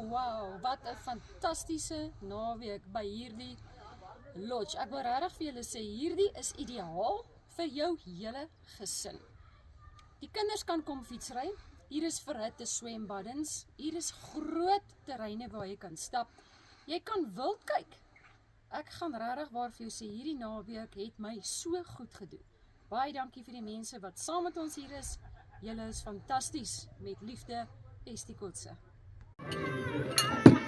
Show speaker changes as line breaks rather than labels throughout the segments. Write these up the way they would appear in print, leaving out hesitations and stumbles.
Wow, wat 'n fantastiese naweek by hierdie lodge. Ek wil regtig vir julle sê, hierdie is ideaal vir jou hele gesin. Die kinders kan kom fietsry, hier is verhitte swembaddens, hier is groot terreine waar jy kan stap, jy kan wild kyk. Ek gaan regtig waar vir jou sê, hierdie naweek het my so goed gedoen. Baie dankie vir die mense wat saam met ons hier is. Julle is fantasties. Met liefde, Estie Kotse.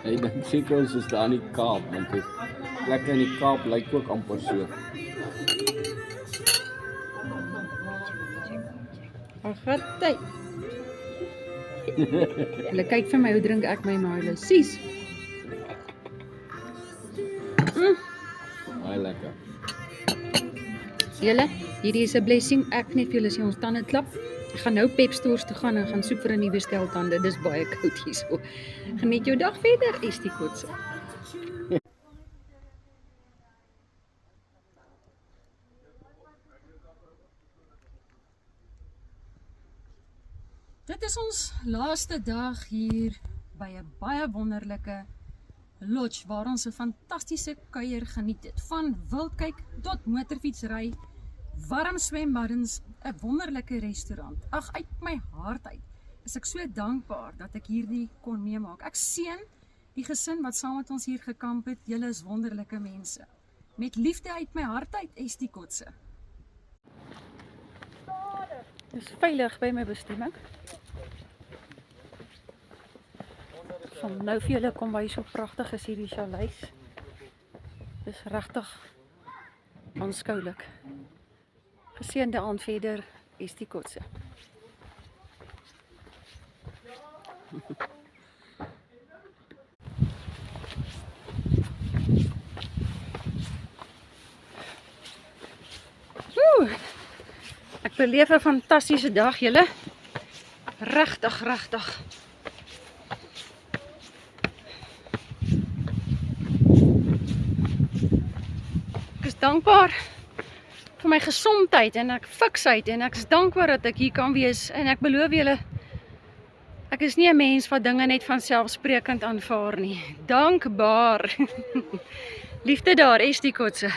Hy dink seker ons is daar in die Kaap, want die plekke in die Kaap lyk ook amper so.
Agatheid. Hulle kyk vir my, hoe drink ek my Milo? Sies.
Baie lekker.
Julle, hierdie is 'n blessing. Ek net vir julle sê ons tande klap. Ek gaan nou Pep Stores toe gaan en gaan soek vir 'n nuwe stel tande. Dis baie koud hierso. Geniet jou dag verder, Estie Kotse. Dit is ons laaste dag hier by 'n baie wonderlike lodge waar ons 'n fantastiese kuier geniet het. Van wildkyk tot motorfietsry, warm swembaddens, 'n wonderlike restaurant. Ag, uit my hart uit is ek so dankbaar dat ek hierdie kon meemaak. Ek seën die gesin wat saam met ons hier gekamp het. Julle is wonderlike mense. Met liefde uit my hart uit, Estie Kotse. Dis veilig by my bestemming. Van nou vir julle kom by, so pragtig is hierdie chaleis. Dis regtig aanskoulik. Geseënde aand verder, Estie Kotse. Ek beleef 'n fantastiese dag, julle. Regtig. Ek is dankbaar vir my gesondheid en ek fiksheid en ek is dankbaar dat ek hier kan wees en ek beloof julle, ek is nie 'n mens wat dinge net vanselfsprekend aanvaar nie. Dankbaar. Liefde daar, Estie Kotse.